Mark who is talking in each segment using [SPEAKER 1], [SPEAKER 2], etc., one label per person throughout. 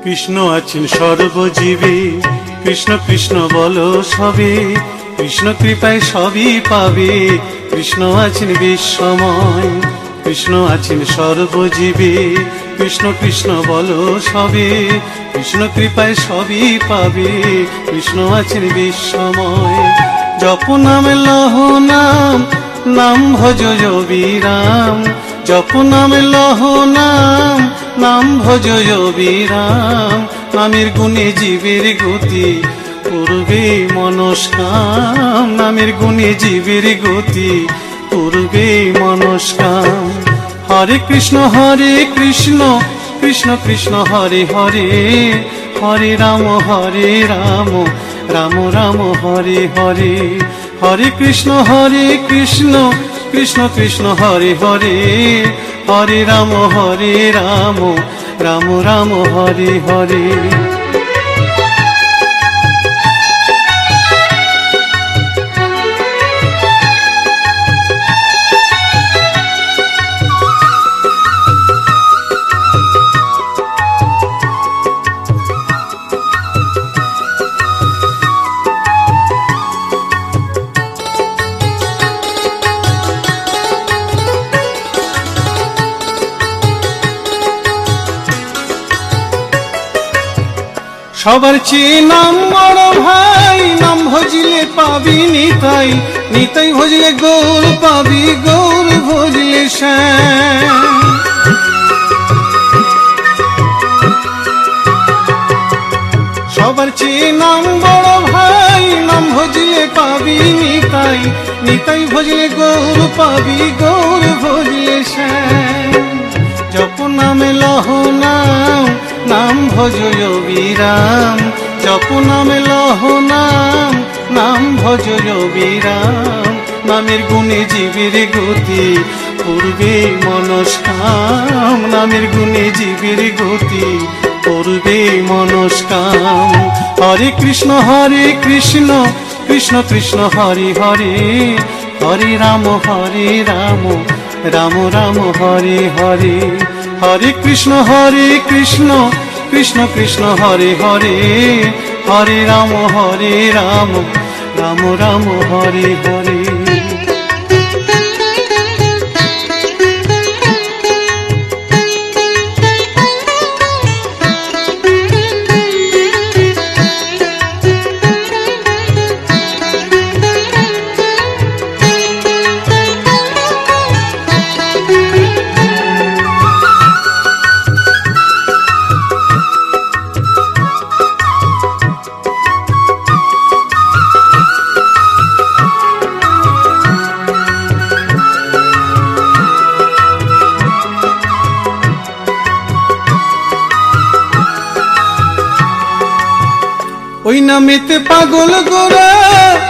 [SPEAKER 1] কৃষ্ণ আছেন সর্বজীবে, কৃষ্ণ কৃষ্ণ বলো সবে, কৃষ্ণ কৃপায় সবই পাবে। কৃষ্ণ আছেন বিশ্বময়, কৃষ্ণ আছেন সর্বজীবে, কৃষ্ণ কৃষ্ণ বলো সবে, কৃষ্ণ কৃপায় সবই পাবে। কৃষ্ণ আছেন বিশ্বময়। জপ নাম লহ নাম, নাম ভজ বিরাম। জপ নাম লহ নাম, নাম ভজ বিরাম। নামের গুণে জীবের গতি, পূর্বে মনস্কাম। নামের গুণে জীবের গতি, পূর্বে মনস্কাম। হরে কৃষ্ণ কৃষ্ণ কৃষ্ণ হরে হরে, হরে রাম রাম রাম হরে হরে। হরে কৃষ্ণ কৃষ্ণ কৃষ্ণ হরে হরে, হরে রাম রাম রাম হরে হরে। সবার চেয়ে নাম বড় ভাই, নাম ভজিলে পাবি নিতাই, নিতাই ভজলে গৌর পাবি, গৌর ভজলে শ্যাম। সবার চেয়ে নাম বড় ভাই, নাম ভজিলে পাবি নিতাই, নিতাই ভজলে গৌর পাবি, গৌর ভজলে শ্যাম। জপ নামে লহ নাম, নাম ভজ বিরাম। জপ নামে লহ নাম, নাম ভজ বিরাম। নামের গুণে জীবের গতি, পূর্বে মনস্কাম। নামের গুণে জীবের গতি, পূর্বে মনস্কাম। হরে কৃষ্ণ কৃষ্ণ কৃষ্ণ হরে হরে, হরে রাম রাম রাম হরে হরে। হরে কৃষ্ণ কৃষ্ণ কৃষ্ণ হরে হরে, হরে রাম রাম রাম হরে হরে। ওই নামেতে পাগল গোরা,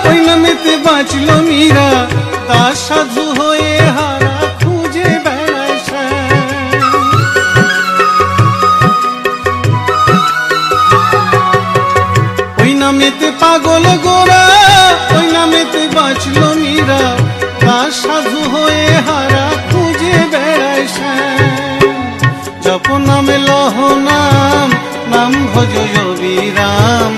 [SPEAKER 1] ওই নামেতে বাঁচল মীরা। দাস সাধু হয়ে হারা খুঁজে বেড়ায় শ্যাম। ওই নামেতে পাগল গোরা, ওই নামেতে বাঁচল মীরা। দাস সাধু হয়ে হারা খুঁজে বেড়ায় শ্যাম। জপ নামে লহ নাম, নাম ভজ বিরাম।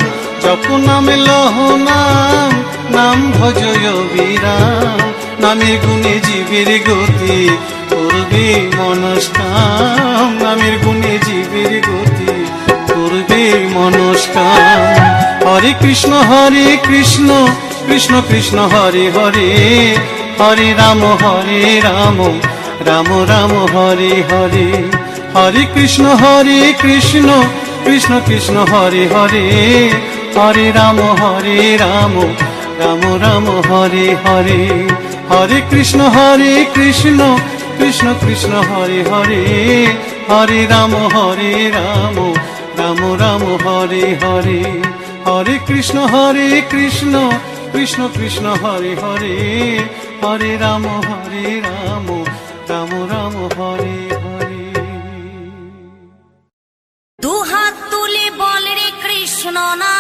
[SPEAKER 1] জপ নামে লহ নাম, নাম ভজ বিরাম। নামের গুণে জীবের গতি, পূর্বে মনস্কাম। নামের গুণে জীবের গতি, পূর্বে মনস্কাম। হরে কৃষ্ণ কৃষ্ণ কৃষ্ণ হরে হরে, হরে রাম রাম রাম হরে হরে। হরে কৃষ্ণ কৃষ্ণ কৃষ্ণ হরে হরে, হরে রাম রাম রাম হরে হরে। হরে কৃষ্ণ কৃষ্ণ কৃষ্ণ হরে হরে, হরে রাম রাম রাম হরে হরে। হরে কৃষ্ণ কৃষ্ণ কৃষ্ণ হরে হরে, হরে রাম রাম রাম হরে হরে।
[SPEAKER 2] দু হাত তুলে বল রে কৃষ্ণ না,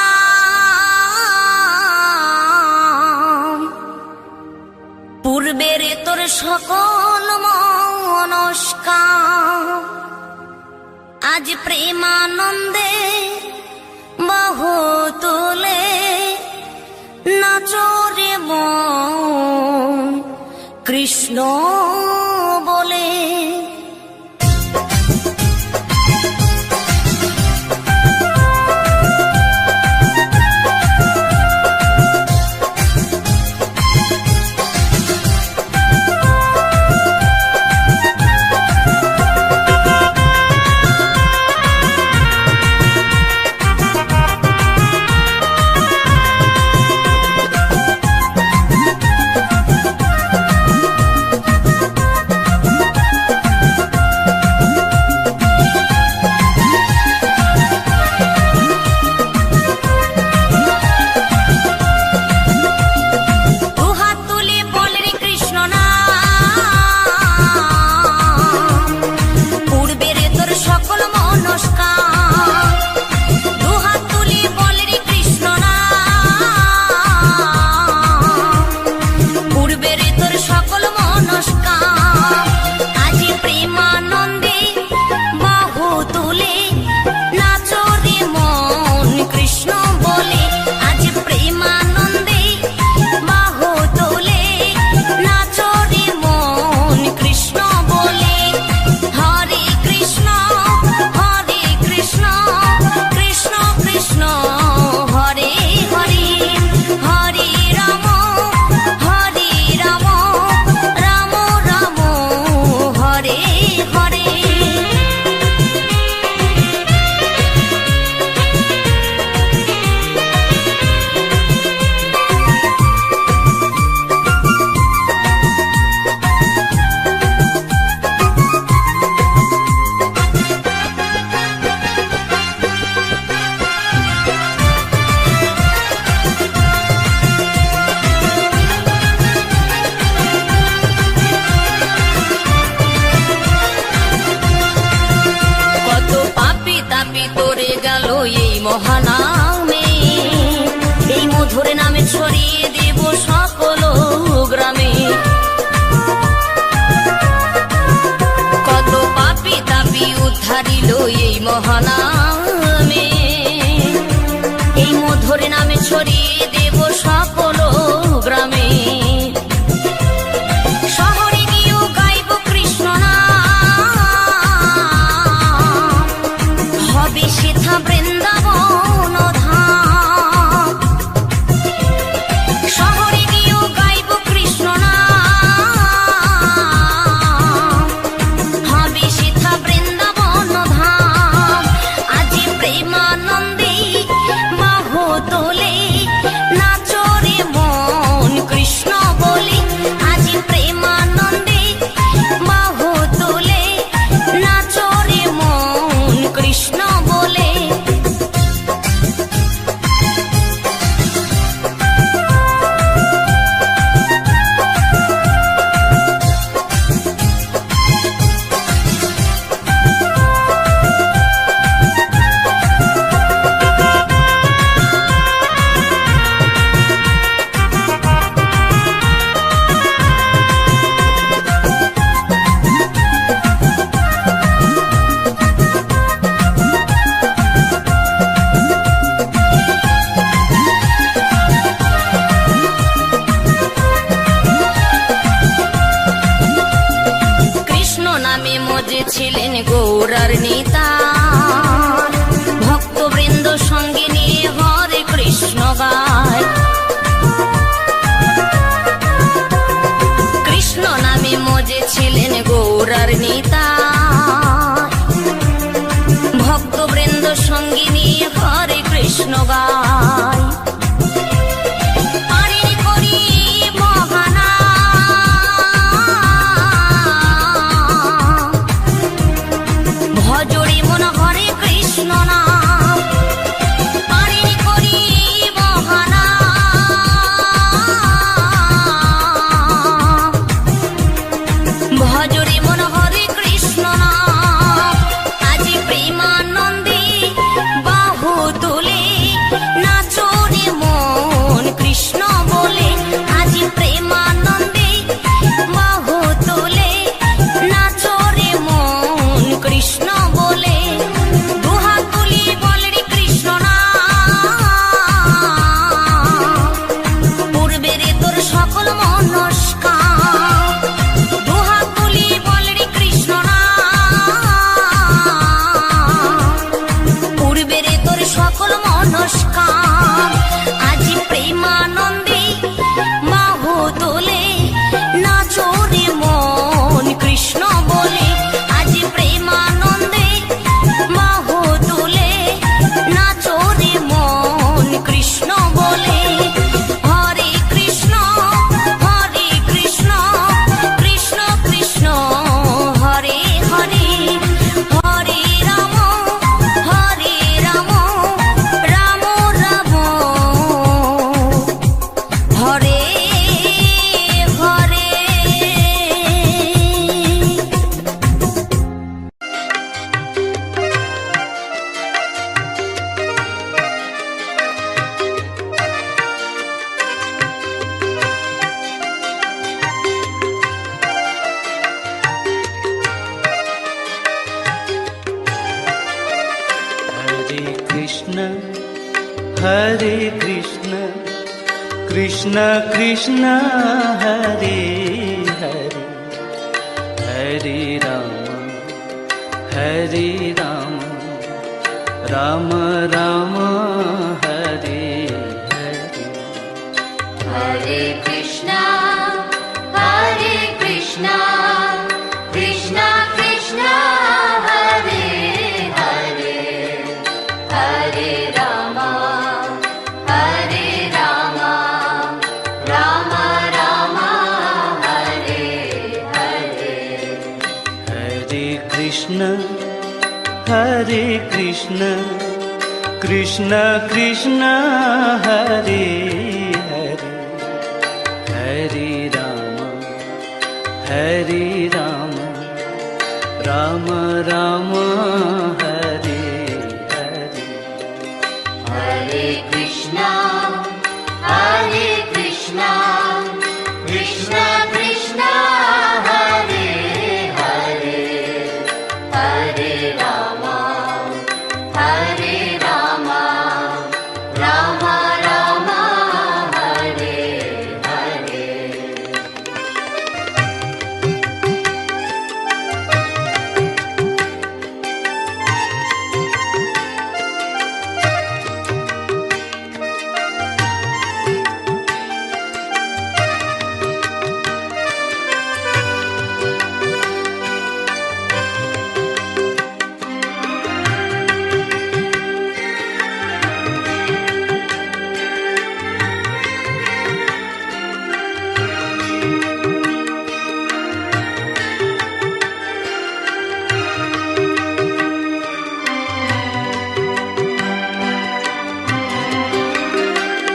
[SPEAKER 2] পূর্বের তোর সকল মনস্কার আজ প্রেমানন্দে বাহু তুলে নাচরে মন কৃষ্ণ বলে। মহানামে এই মধুর নামে ছড়িয়ে দেব সকল গ্রামে। কত পাপী তাপী উদ্ধারিল এই মহানামে, এই মধুর নামে ছড়িয়ে দেব সকল গ্রামে। শহরে গিয়েও গাইব কৃষ্ণ নাম, হবে সেথা বৃন্দাবন ধাম। শহরে গিয়েও গাইব কৃষ্ণ নাম, হবে সেথা বৃন্দাবন ধাম। আজি প্রেমানন্দে বাহু তোলে নাচরে মন কৃষ্ণ বলে। আজি প্রেমানন্দে বাহু তোলে নাচরে মন কৃষ্ণ বলে। ছিলেন গৌরার নেতা, ভক্তবৃন্দ সঙ্গে নিয়ে হরে কৃষ্ণ গায়। কৃষ্ণ নামে মজে ছিলেন গৌরার নেতা, ভক্তবৃন্দ সঙ্গে নিয়ে হরে কৃষ্ণ গায়। ভজরে মন হরে কৃষ্ণ নাম, পারেনি করি বহানা। ভজরে মন হরে কৃষ্ণ নাম, আজি প্রেমানন্দে বাহু তুলে নাচ নমস্কার। আজি প্রেমানন্দে বাহু তোলে নাচো রে মন কৃষ্ণ বলে। আজি প্রেমানন্দে বাহু তোলে নাচো রে মন কৃষ্ণ বলে। হরে কৃষ্ণ কৃষ্ণ কৃষ্ণ হরে হরে, হরে Ram Ram Ram Hare Hare.
[SPEAKER 3] Hare Krishna, Hare Krishna, Krishna Krishna, Hare Hare, Hare Rama, Hare Rama, Rama Rama, Hare Hare.
[SPEAKER 2] Hare Krishna, Hare Krishna, Krishna Krishna, Hare Hare, Hare Rama, Hare Rama, Rama Rama, Hare Hare.
[SPEAKER 3] Hare Krishna, Hare Krishna, Krishna Krishna, Hare Hare, Hare Rama, Hare Rama, Rama Rama, Hare Hare.
[SPEAKER 2] Hare Krishna, Hare Krishna, Krishna Krishna, Hare Hare, Hare Rama, Hare Rama, Rama Rama, Hare Hare.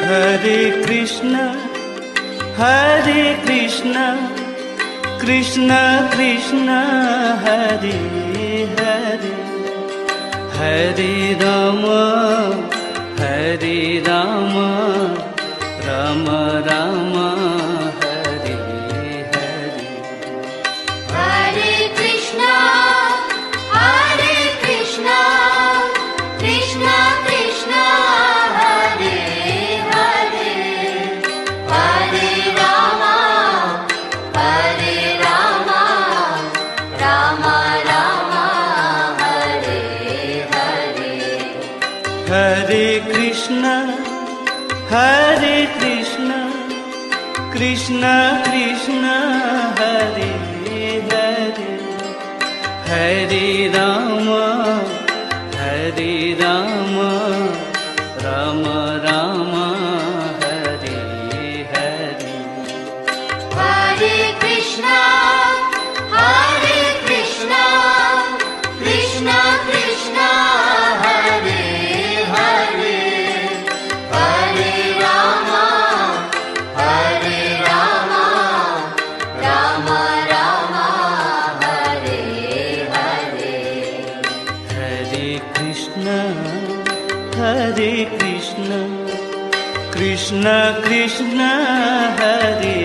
[SPEAKER 3] Hare Krishna, Hare Krishna, Krishna Krishna, Hare Hare, Hare Rama, Hare Rama, Rama Rama, Hare Hare.
[SPEAKER 2] Hare Krishna, Hare Krishna, Krishna Krishna, Hare Hare, Hare Rama, Hare Rama, Rama Rama, Hare Hare.
[SPEAKER 3] Hare Krishna, Hare Krishna, Krishna Krishna, Hare Hare, Hare Rama, Hare Rama, Rama Rama, Hare Hare.
[SPEAKER 2] Hare Krishna, Hare Krishna, Krishna Krishna, Hare Hare, Hare Rama, Hare Rama, Rama Rama, Hare Hare.
[SPEAKER 3] Hare Krishna, Hare Krishna, Krishna Krishna, Hare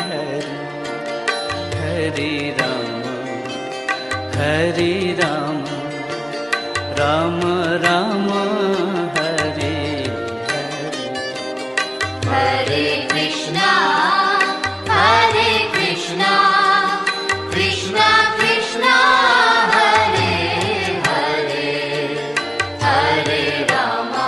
[SPEAKER 3] Hare, Hare Rama, Hare Rama, Rama Rama, Hare Hare.
[SPEAKER 2] Hare Krishna, Hare Krishna, Krishna Krishna, Hare Hare, Hare Rama,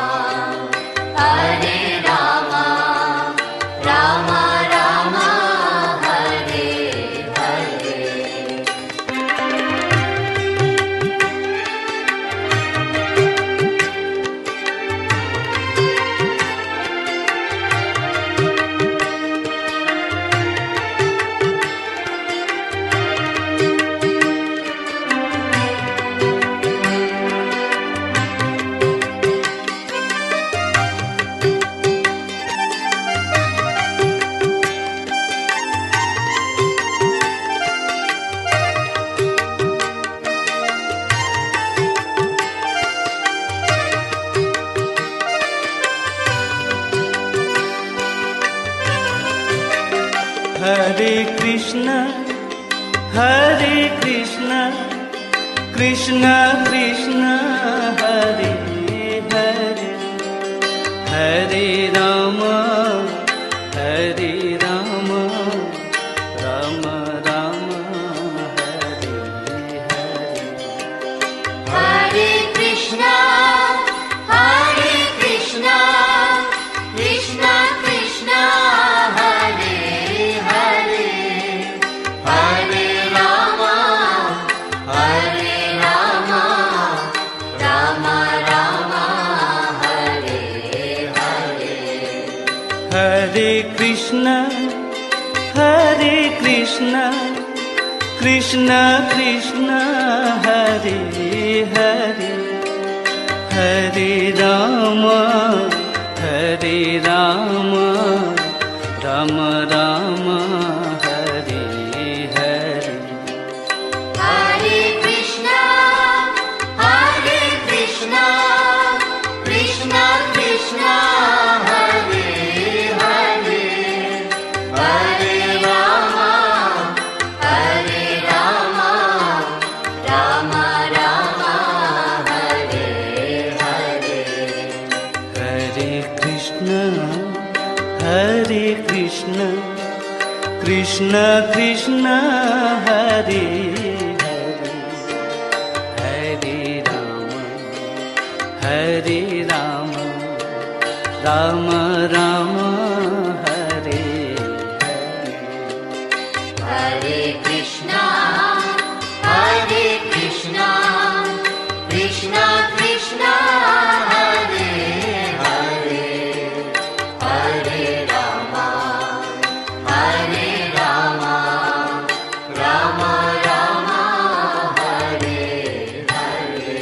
[SPEAKER 3] Krishna হরে কৃষ্ণ কৃষ্ণ কৃষ্ণ হরে হরে হরে রাম হরে Ram Ram Ram Hare Hare
[SPEAKER 2] Hare Krishna, Hare Krishna, Krishna Krishna, Hare Hare, Hare Rama, Hare Rama, Rama Rama, Hare Hare.
[SPEAKER 3] Hare Krishna, Hare Krishna, Krishna Krishna, Hare Hare, Hare Rama, Hare Rama, Rama Rama, Hare Hare.
[SPEAKER 2] Hare Krishna, Hare Krishna, Krishna Krishna, Hare Hare, Hare Rama, Hare Rama, Rama Rama, Hare Hare.
[SPEAKER 3] Hare Krishna, Hare Krishna, Krishna Krishna, Hare Hare, Hare Rama, Hare Rama, Rama Rama, Hare Hare.
[SPEAKER 2] Hare Krishna, Hare Krishna, Krishna Krishna, Hare Hare, Hare Rama, Hare Rama, Rama Rama, Hare Hare.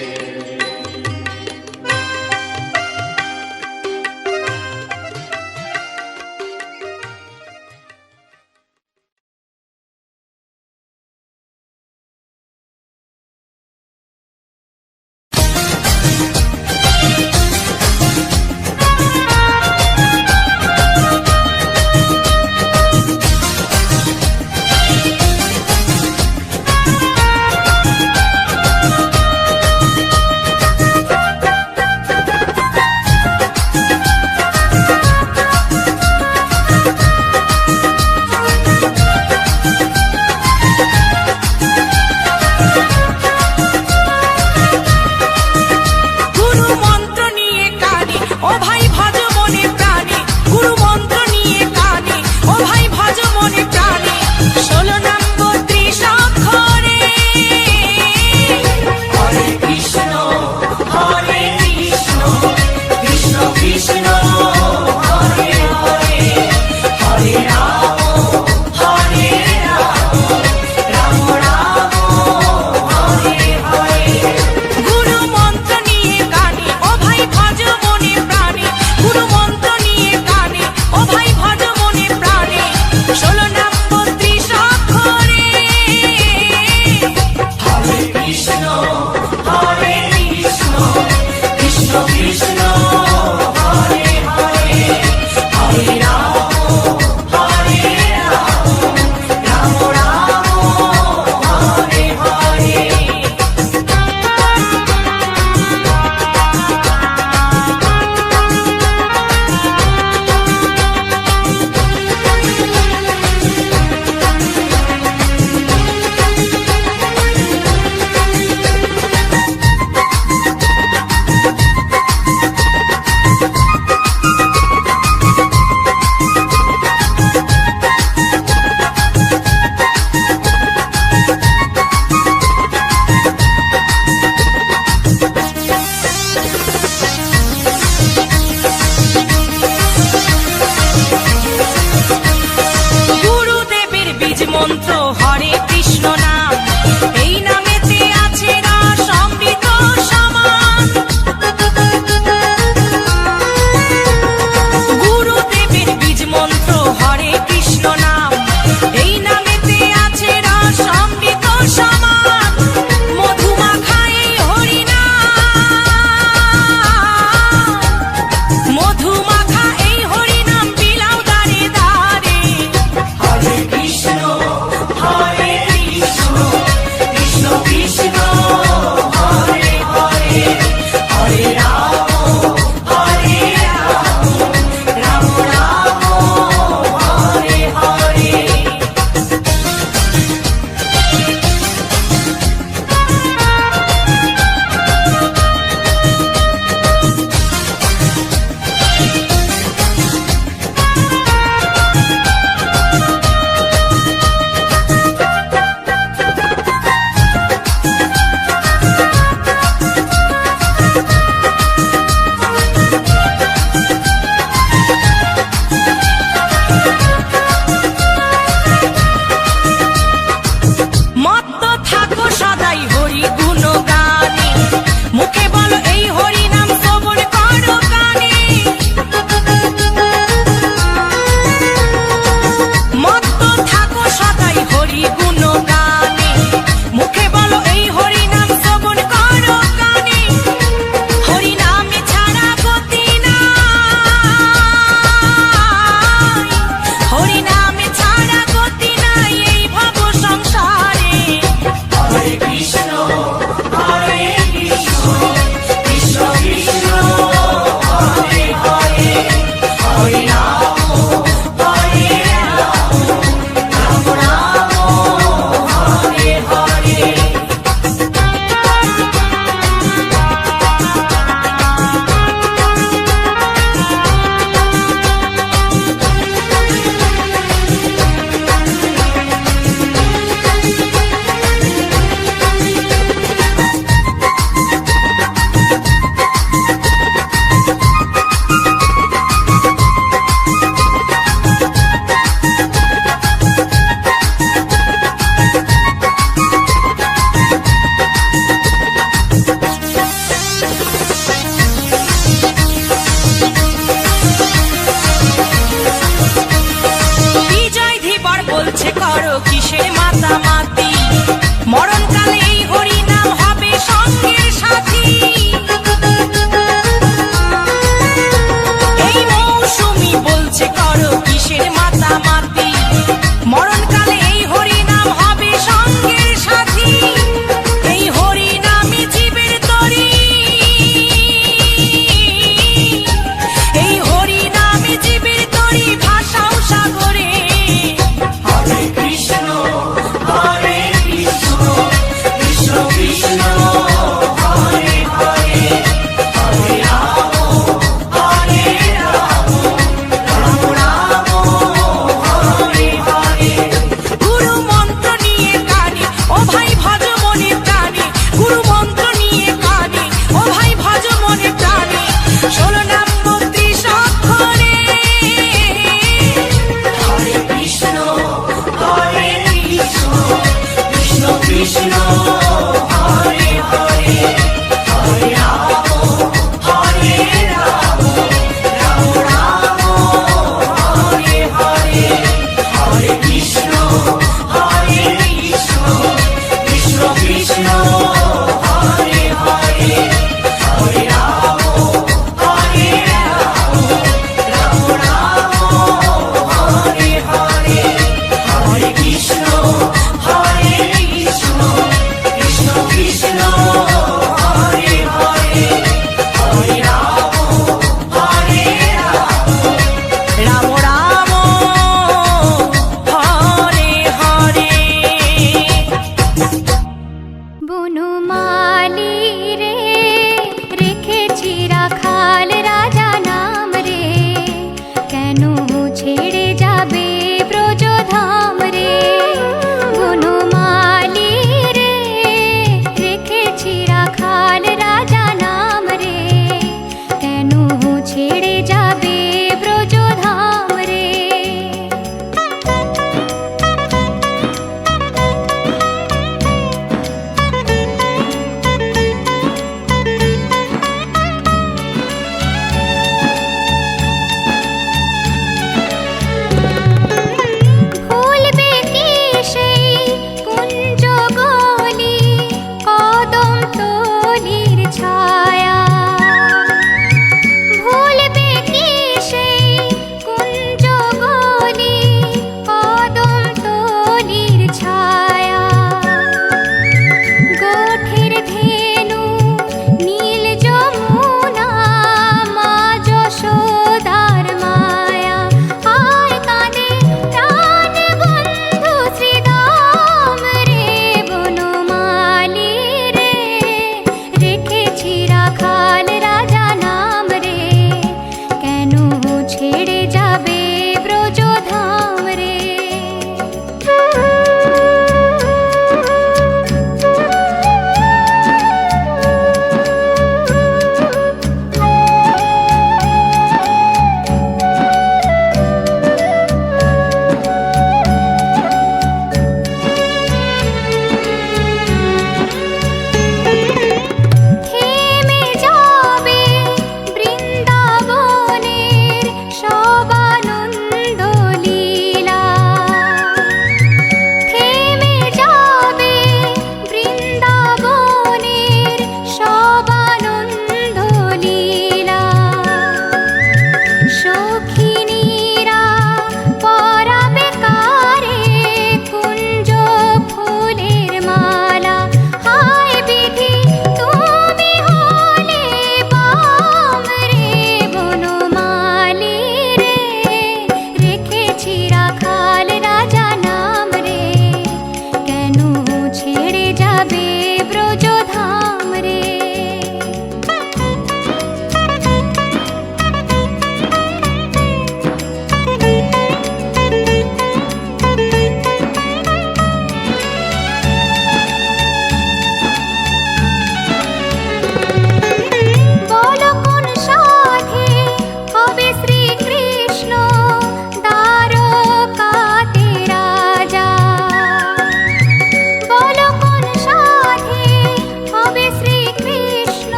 [SPEAKER 4] রাখাল